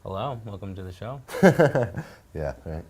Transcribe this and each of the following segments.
Hello, welcome to the show. Yeah, right.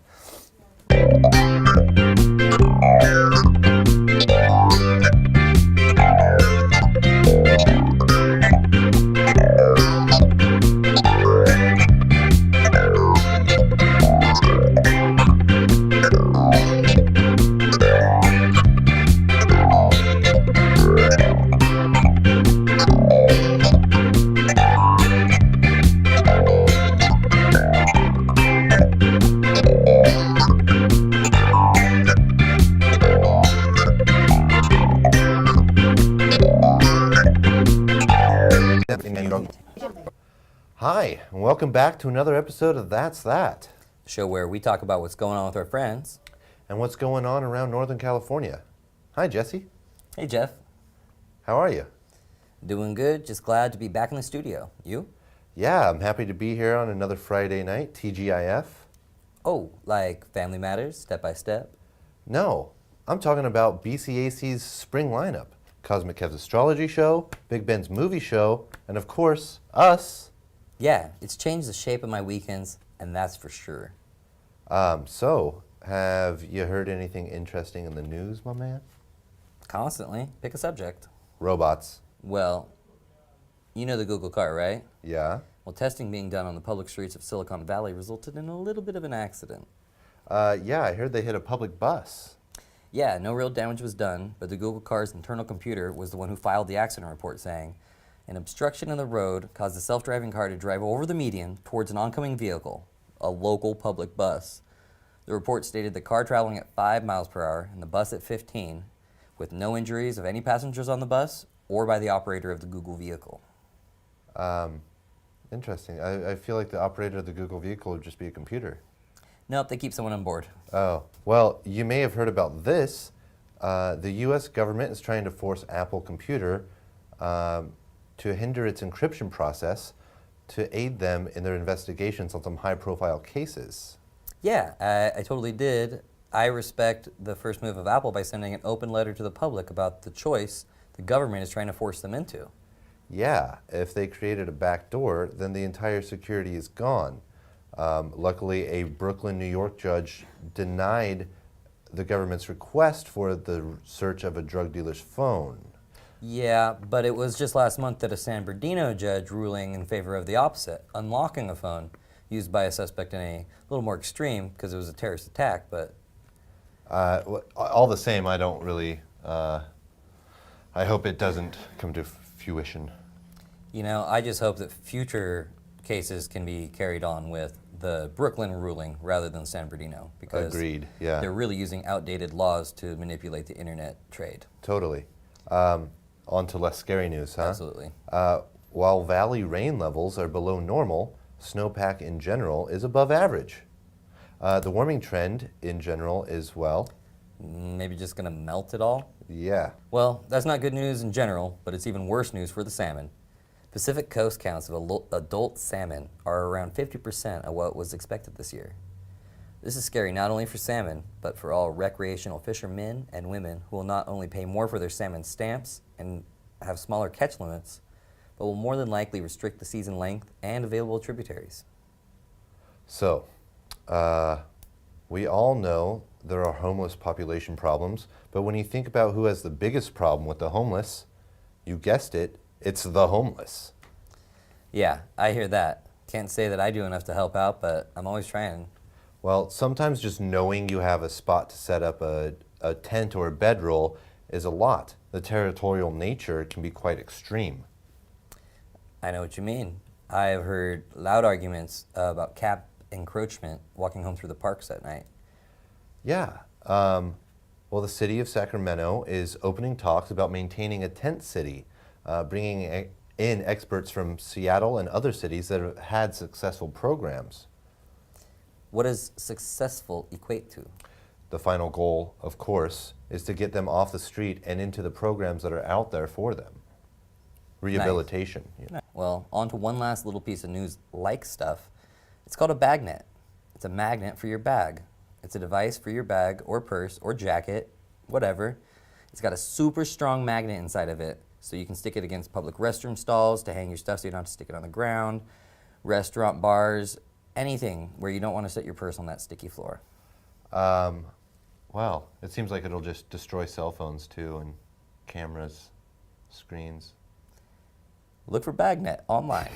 Hi, and welcome back to another episode of That's That. The show where we talk about what's going on with our friends. And what's going on around Northern California. Hi, Jesse. Hey, Jeff. How are you? Doing good, just glad to be back in the studio. You? Yeah, I'm happy to be here on another Friday night, TGIF. Oh, like Family Matters, Step by Step? No, I'm talking about BCAC's spring lineup. Cosmic Kev's astrology show, Big Ben's movie show, and of course, us. Yeah, it's changed the shape of my weekends, and that's for sure. So, have you heard anything interesting in the news, my man? Constantly. Pick a subject. Robots. Well, you know the Google car, right? Yeah? Well, testing being done on the public streets of Silicon Valley resulted in a little bit of an accident. Yeah, I heard they hit a public bus. Yeah, no real damage was done, but the Google car's internal computer was the one who filed the accident report saying, an obstruction in the road caused the self-driving car to drive over the median towards an oncoming vehicle, a local public bus. The report stated the car traveling at 5 miles per hour and the bus at 15, with no injuries of any passengers on the bus or by the operator of the Google vehicle. Interesting. I feel like the operator of the Google vehicle would just be a computer. Nope, they keep someone on board. Oh, well, you may have heard about this. The U.S. government is trying to force Apple Computer to hinder its encryption process to aid them in their investigations on some high-profile cases. Yeah, I totally did. I respect the first move of Apple by sending an open letter to the public about the choice the government is trying to force them into. Yeah, if they created a back door, then the entire security is gone. Luckily, a Brooklyn, New York judge denied the government's request for the search of a drug dealer's phone. Yeah, but it was just last month that a San Bernardino judge ruling in favor of the opposite, unlocking a phone used by a suspect in a little more extreme because it was a terrorist attack, but... all the same, I don't really... I hope it doesn't come to fruition. You know, I just hope that future cases can be carried on with the Brooklyn ruling rather than San Bernardino, because Agreed, yeah. they're really using outdated laws to manipulate the internet trade. Totally. On to less scary news, huh? Absolutely. While valley rain levels are below normal, snowpack in general is above average. The warming trend in general is, well... Maybe just going to melt it all? Yeah. Well, that's not good news in general, but it's even worse news for the salmon. Pacific Coast counts of adult salmon are around 50% of what was expected this year. This is scary not only for salmon, but for all recreational fishermen and women who will not only pay more for their salmon stamps and have smaller catch limits, but will more than likely restrict the season length and available tributaries. So, we all know there are homeless population problems, but when you think about who has the biggest problem with the homeless, you guessed it, it's the homeless. Yeah, I hear that. Can't say that I do enough to help out, but I'm always trying. Well, sometimes just knowing you have a spot to set up a tent or a bedroll is a lot. The territorial nature can be quite extreme. I know what you mean. I've heard loud arguments about cap encroachment walking home through the parks at night. Yeah. Well, the city of Sacramento is opening talks about maintaining a tent city, bringing in experts from Seattle and other cities that have had successful programs. What does successful equate to? The final goal, of course, is to get them off the street and into the programs that are out there for them. Rehabilitation. Nice. Yeah. Well, on to one last little piece of news-like stuff. It's called a bagnet. It's a magnet for your bag. It's a device for your bag or purse or jacket, whatever. It's got a super strong magnet inside of it, so you can stick it against public restroom stalls to hang your stuff so you don't have to stick it on the ground. restaurant, bars, anything where you don't want to set your purse on that sticky floor. Well, it seems like it'll just destroy cell phones too, and cameras, screens. Look for BagNet online.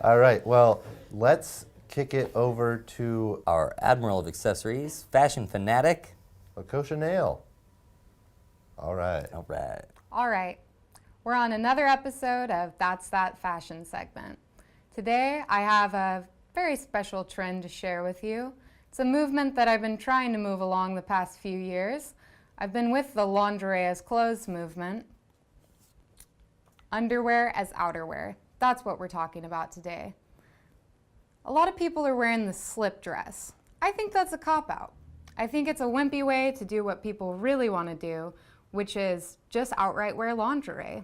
All right, well, let's kick it over to Our Admiral of Accessories, fashion fanatic. Lakosha Nail. All right. All right. All right, we're on another episode of That's That Fashion segment. Today, I have a very special trend to share with you. It's a movement that I've been trying to move along the past few years. I've been with the lingerie as clothes movement. Underwear as outerwear. That's what we're talking about today. A lot of people are wearing the slip dress. I think that's a cop-out. I think it's a wimpy way to do what people really want to do, which is just outright wear lingerie.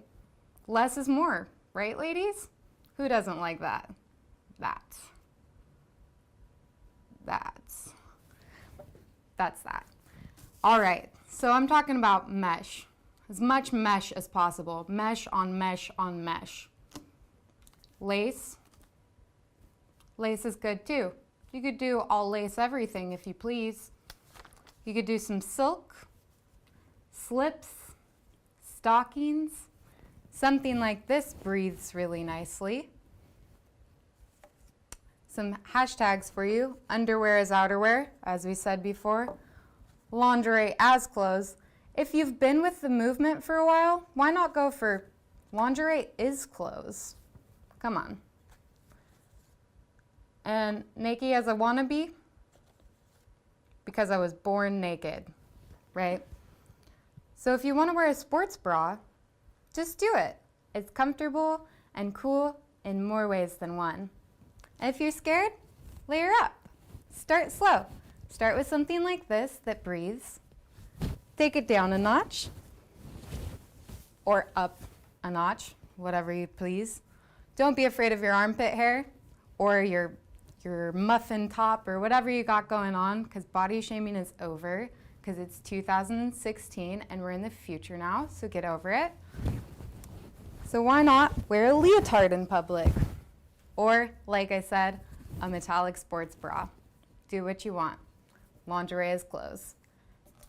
Less is more, right, ladies? Who doesn't like that? That's that. All right, so I'm talking about mesh. As much mesh as possible. Mesh on mesh on mesh. Lace. Lace is good too. You could do all lace everything if you please. You could do some silk, slips, stockings. Something like this breathes really nicely. Some hashtags for you. Underwear as outerwear, as we said before. Lingerie as clothes. If you've been with the movement for a while, why not go for lingerie is clothes? Come on. And naked as a wannabe, because I was born naked, right? So if you want to wear a sports bra, just do it. It's comfortable and cool in more ways than one. And if you're scared, layer up. Start slow. Start with something like this that breathes. Take it down a notch or up a notch, whatever you please. Don't be afraid of your armpit hair or your muffin top or whatever you got going on, because body shaming is over, because it's 2016 and we're in the future now, so get over it. So why not wear a leotard in public? Or, like I said, a metallic sports bra. Do what you want. Lingerie is clothes.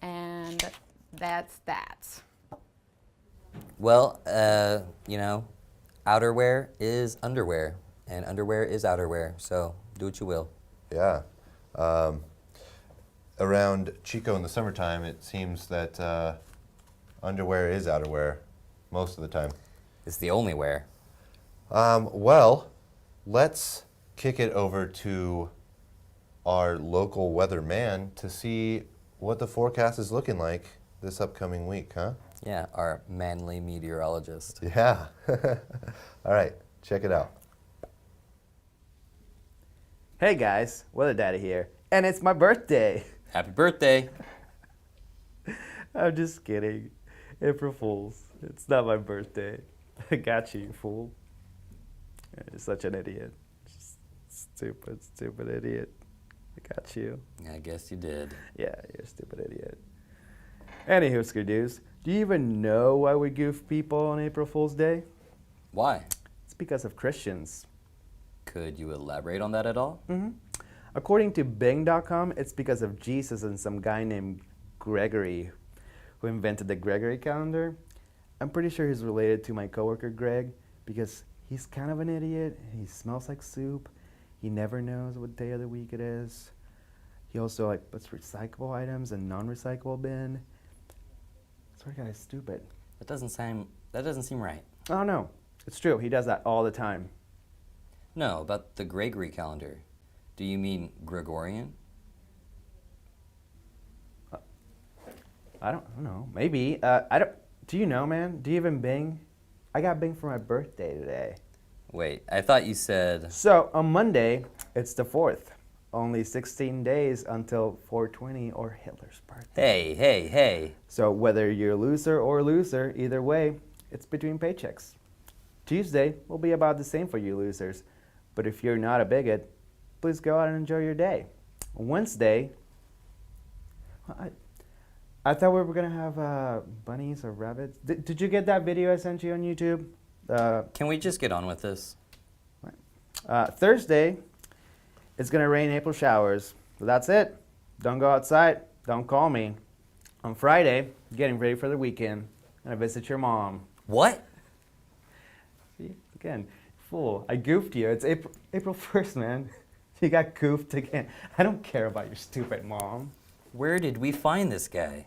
And that's that. Well, outerwear is underwear, and underwear is outerwear, so do what you will. Yeah. Around Chico in the summertime, it seems that underwear is outerwear most of the time. It's the only wear. Well, let's kick it over to our local weatherman to see what the forecast is looking like this upcoming week, huh? Yeah, our manly meteorologist. Yeah. All right, check it out. Hey guys, Weather Daddy here, and it's my birthday. Happy birthday! I'm just kidding. April Fools. It's not my birthday. I got you, fool. You're such an idiot. Just stupid idiot. I got you. I guess you did. Yeah, you're a stupid idiot. Anywho, Skirdoos, do you even know why we goof people on April Fool's Day? Why? It's because of Christians. Could you elaborate on that at all? According to Bing.com, it's because of Jesus and some guy named Gregory who invented the Gregory calendar. I'm pretty sure he's related to my coworker Greg because he's kind of an idiot. He smells like soup. He never knows what day of the week it is. He also puts recyclable items in non-recyclable bin. Sort of guy is stupid. That doesn't seem right. Oh no, it's true. He does that all the time. No, about the Gregory calendar. Do you mean Gregorian? I don't know. Maybe. I don't. Do you know, man? Do you even Bing? I got Bing for my birthday today. Wait, I thought you said... So on Monday, it's the 4th. Only 16 days until 420 or Hitler's birthday. Hey. So whether you're loser or loser, either way, it's between paychecks. Tuesday will be about the same for you losers. But if you're not a bigot, please go out and enjoy your day. Wednesday, I thought we were going to have bunnies or rabbits. Did you get that video I sent you on YouTube? Can we just get on with this? What? Thursday, it's going to rain April showers. So that's it. Don't go outside. Don't call me. On Friday, getting ready for the weekend, I'm going to visit your mom. What? See, again, fool. I goofed you. It's April 1st, man. You got goofed again. I don't care about your stupid mom. Where did we find this guy?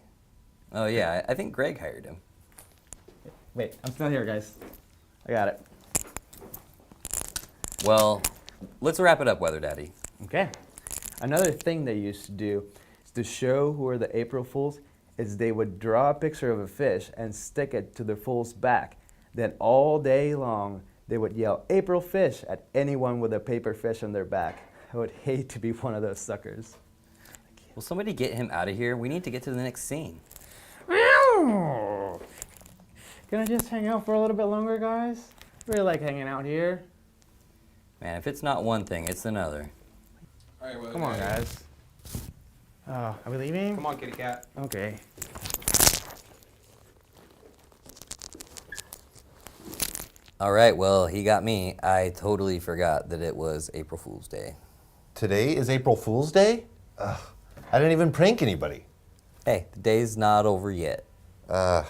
Oh yeah, I think Greg hired him. Wait, I'm still here, guys. I got it. Well, let's wrap it up, Weather Daddy. Okay. Another thing they used to do is to show who are the April Fools is they would draw a picture of a fish and stick it to the fool's back. Then all day long, they would yell, "April fish," at anyone with a paper fish on their back. I would hate to be one of those suckers. Will somebody get him out of here? We need to get to the next scene. Can I just hang out for a little bit longer, guys? Really like hanging out here. Man, if it's not one thing, it's another. All right, well, Come on, guys. Oh, are we leaving? Come on, kitty cat. Okay. All right, well, he got me. I totally forgot that it was April Fool's Day. Today is April Fool's Day? Ugh, I didn't even prank anybody. Hey, the day's not over yet. I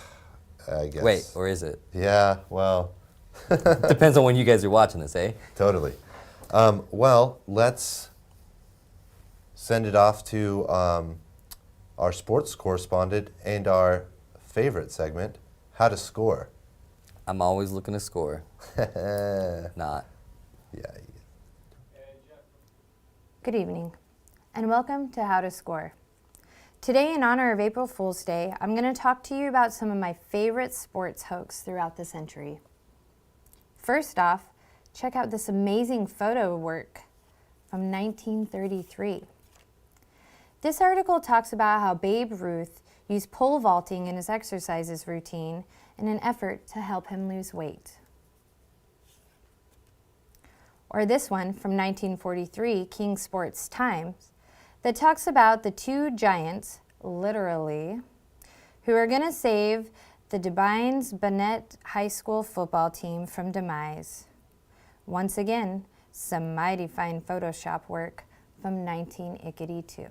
guess. Wait, or is it? Yeah, well, Depends on when you guys are watching this, eh? totally. Well, let's send it off to our sports correspondent and our favorite segment, How to Score. I'm always looking to score. Not. Yeah. Good evening, and welcome to How to Score. Today, in honor of April Fool's Day, I'm going to talk to you about some of my favorite sports hoax throughout the century. First off, check out this amazing photo work from 1933. This article talks about how Babe Ruth used pole vaulting in his exercises routine in an effort to help him lose weight. Or this one from 1943, King Sports Times, that talks about the two giants, literally, who are going to save the Devines Bennett High School football team from demise. Once again, some mighty fine Photoshop work from 1982.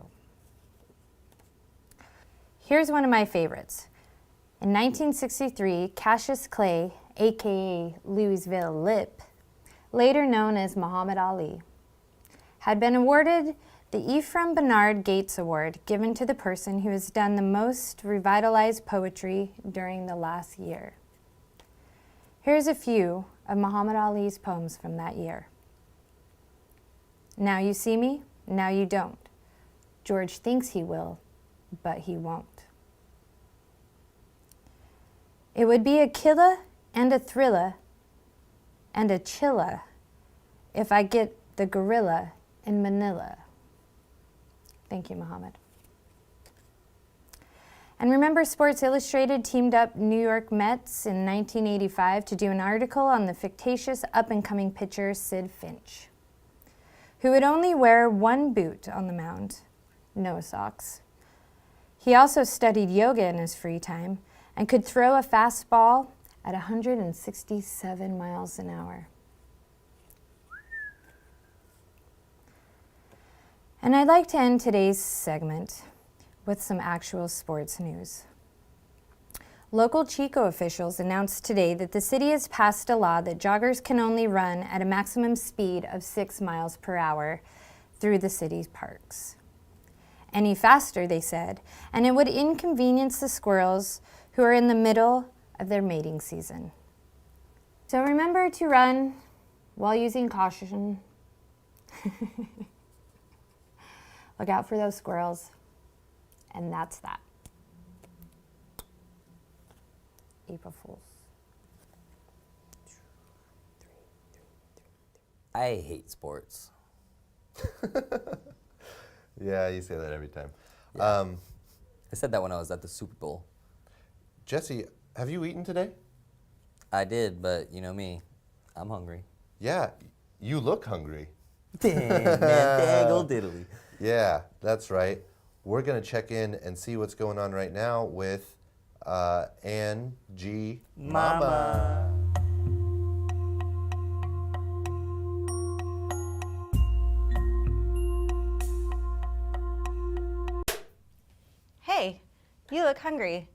Here's one of my favorites. In 1963, Cassius Clay, aka Louisville Lip, later known as Muhammad Ali, had been awarded the Ephraim Bernard Gates Award, given to the person who has done the most revitalized poetry during the last year. Here's a few of Muhammad Ali's poems from that year. Now you see me, now you don't. George thinks he will, but he won't. It would be a killer and a thriller and a chiller if I get the gorilla in Manila. Thank you, Muhammad. And remember, Sports Illustrated teamed up New York Mets in 1985 to do an article on the fictitious up-and-coming pitcher Sid Finch, who would only wear one boot on the mound, no socks. He also studied yoga in his free time and could throw a fastball at 167 miles an hour. And I'd like to end today's segment with some actual sports news. Local Chico officials announced today that the city has passed a law that joggers can only run at a maximum speed of 6 miles per hour through the city's parks. Any faster, they said, and it would inconvenience the squirrels who are in the middle of their mating season. So remember to run while using caution. Look out for those squirrels. And that's that. April Fools. I hate sports. Yeah, you say that every time. Yeah. I said that when I was at the Super Bowl. Jesse, have you eaten today? I did, but you know me, I'm hungry. Yeah, you look hungry. Dang, man, dang old diddly. Yeah, that's right. We're going to check in and see what's going on right now with Ann G. Mama. you look hungry.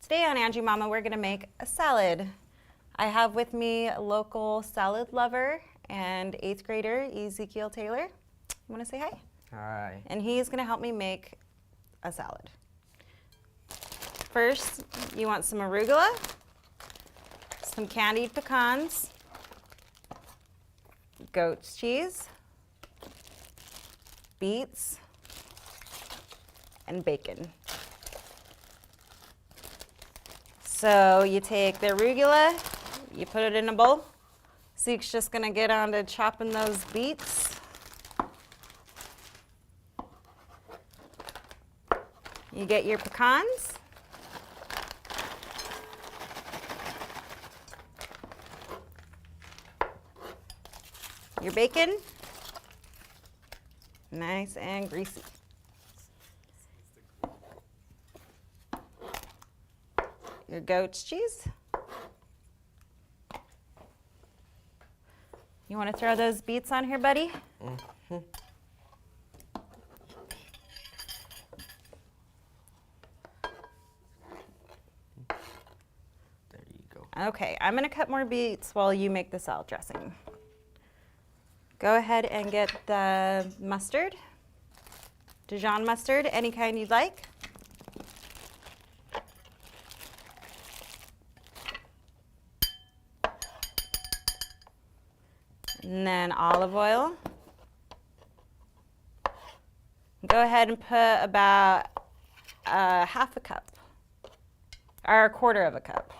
Today on Angie Mama, we're gonna make a salad. I have with me local salad lover and 8th grader Ezekiel Taylor. You wanna say hi? Hi. And he's gonna help me make a salad. First, you want some arugula, some candied pecans, goat's cheese, beets, and bacon. So you take the arugula, you put it in a bowl. Zeke's just gonna get on to chopping those beets. You get your pecans. Your bacon. Nice and greasy. Your goat's cheese. You want to throw those beets on here, buddy? Mm-hmm. There you go. Okay, I'm going to cut more beets while you make the salad dressing. Go ahead and get the mustard, Dijon mustard, any kind you'd like. And then olive oil. Go ahead and put about half a cup, or a quarter of a cup.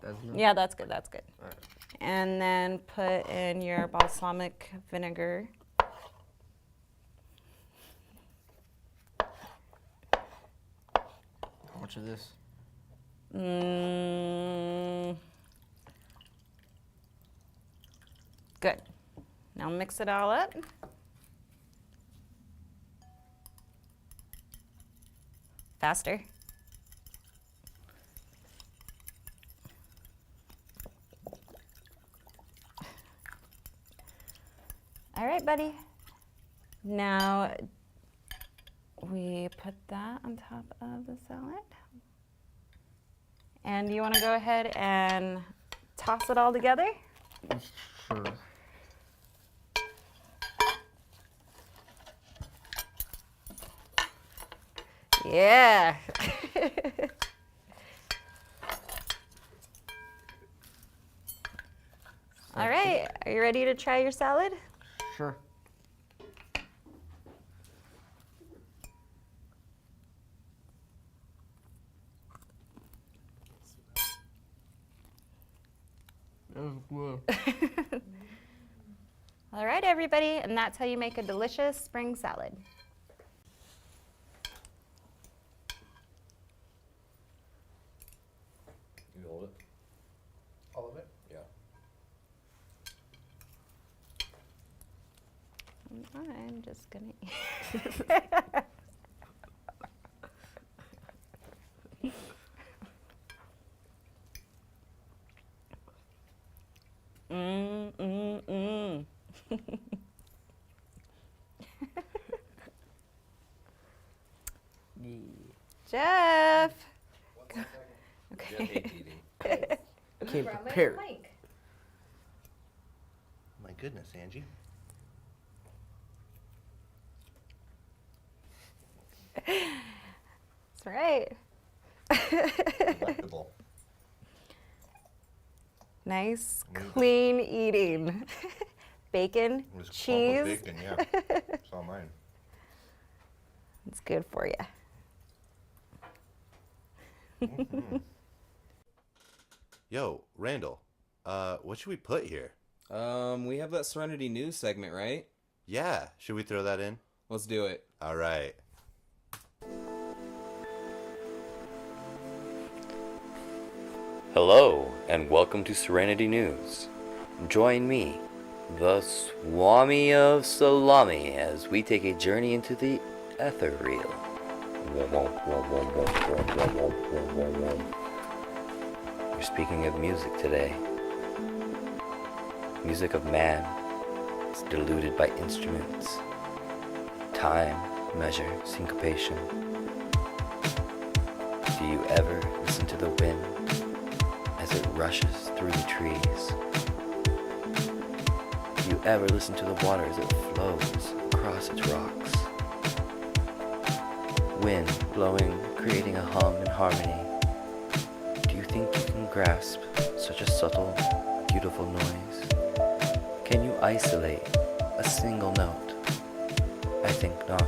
That's enough? Yeah, that's good, that's good. All right. And then put in your balsamic vinegar. How much of this? Good. Now mix it all up. Faster. All right, buddy. Now we put that on top of the salad. And you want to go ahead and toss it all together? Sure. Yeah. All right, are you ready to try your salad? Sure. That was good. All right, everybody, and that's how you make a delicious spring salad. You hold it? All of it? Yeah. I'm just gonna Jeff. Okay. Came prepared. My goodness, Angie. That's right. Delectable. Nice, clean eating. Bacon, It was plump cheese. with bacon, yeah. It's all mine. It's good for you. Yo, Randall, what should we put here? We have that Serenity News segment, right? Yeah, should we throw that in? Let's do it. All right. Hello, and welcome to Serenity News. Join me, the Swami of Salami, as we take a journey into the ethereal. We're speaking of music today. Music of man. It's diluted by instruments, time, measure, syncopation. Do you ever listen to the wind as it rushes through the trees? Do you ever listen to the water as it flows across its rocks? Wind blowing, creating a hum and harmony. Do you think you can grasp such a subtle, beautiful noise? Can you isolate a single note? I think not.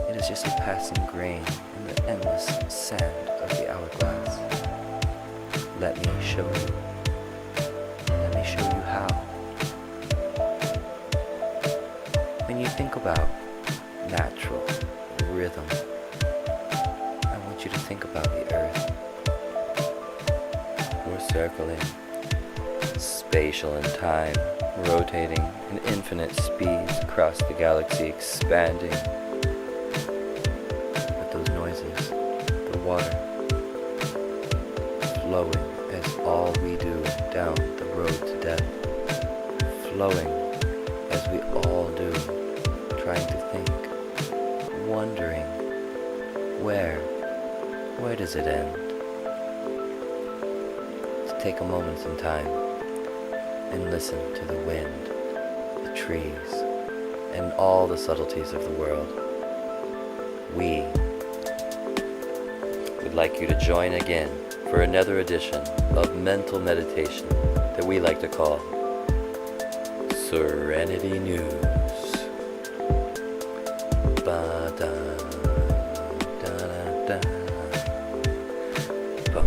It is just a passing grain in the endless sand of the hourglass. Let me show you. Let me show you how. When you think about natural rhythm, I want you to think about the earth. We're circling, spatial in time, rotating in infinite speeds across the galaxy, expanding. But those noises, the water, flowing as all we do down the road to death, flowing as we all do, trying to think, wondering, where does it end? To take a moment in time and listen to the wind, the trees, and all the subtleties of the world. We would like you to join again for another edition of mental meditation that we like to call Serenity News. Ba-da-da-da-da. Boom.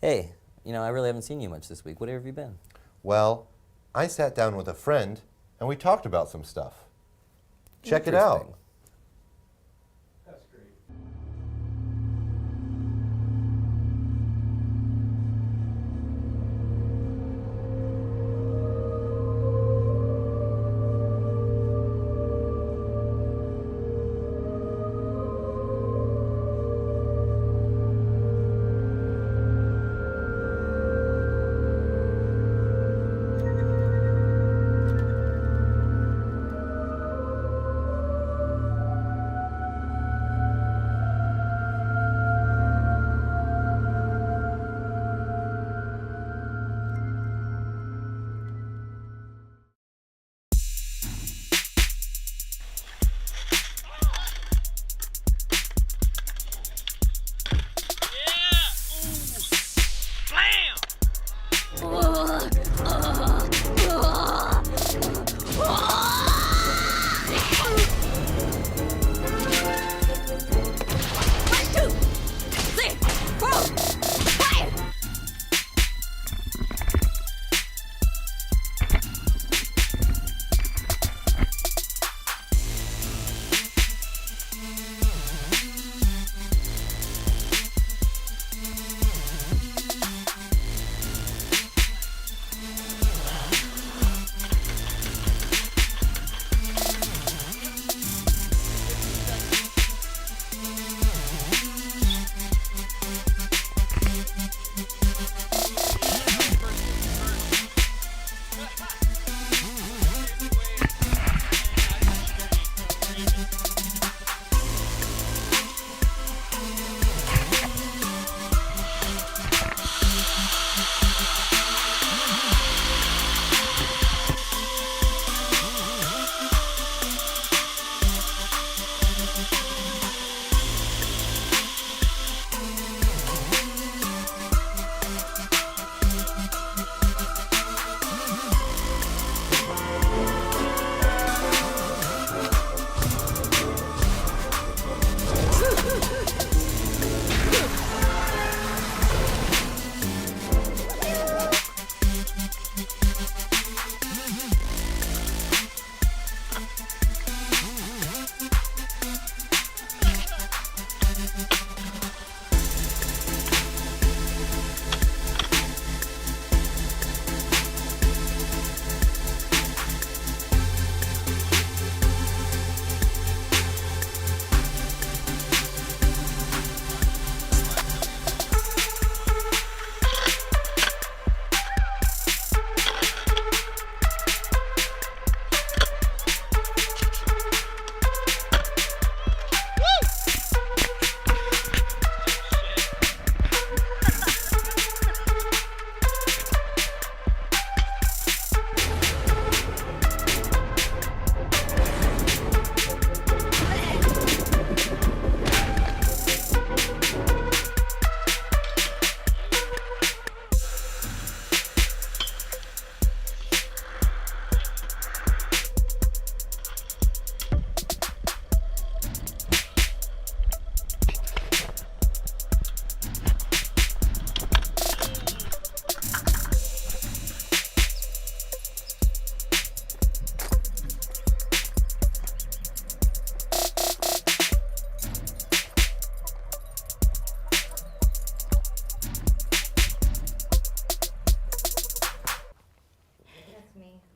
Hey, I really haven't seen you much this week. Where have you been? Well, I sat down with a friend and we talked about some stuff. Check it out. Interesting.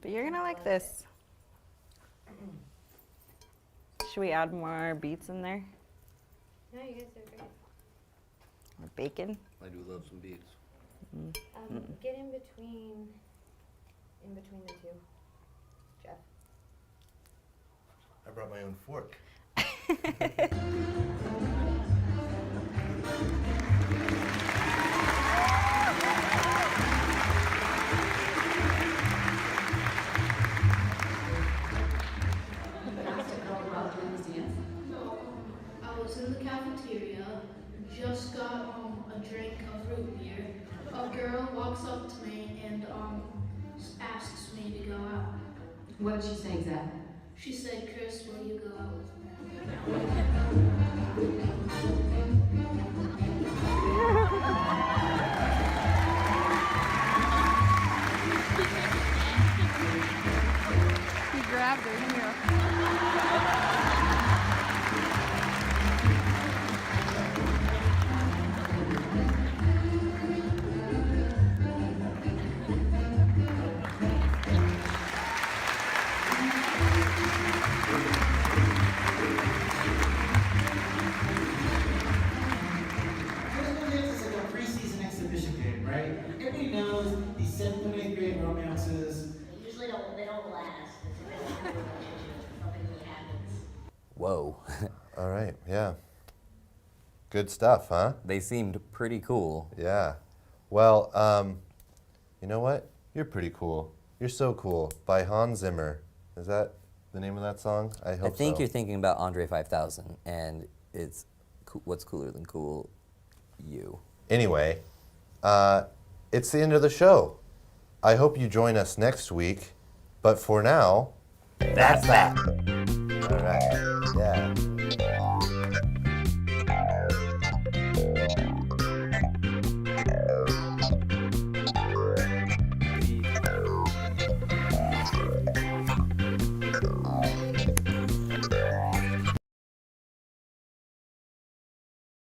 But you're gonna like this. Should we add more beets in there? No, you guys are great. Or bacon? I do love some beets. Get in between the two, Jeff. I brought my own fork. I was in the cafeteria, just got a drink of root beer. A girl walks up to me and asks me to go out. What did she say exactly? She said, "Chris, will you go out with me?" He grabbed her too. Christmas Dance is like a preseason exhibition game, right? Everybody knows these 7th and 8th grade romances. Usually they don't last. It's a really good relationship. Nothing really happens. Whoa. All right, yeah. Good stuff, huh? They seemed pretty cool. Yeah. Well, you know what? You're pretty cool. You're so cool by Hans Zimmer. Is that the name of that song? I hope I think so. you're thinking about Andre 5000, and it's What's Cooler Than Cool, You. Anyway, it's the end of the show. I hope you join us next week. But for now, that's that. All right.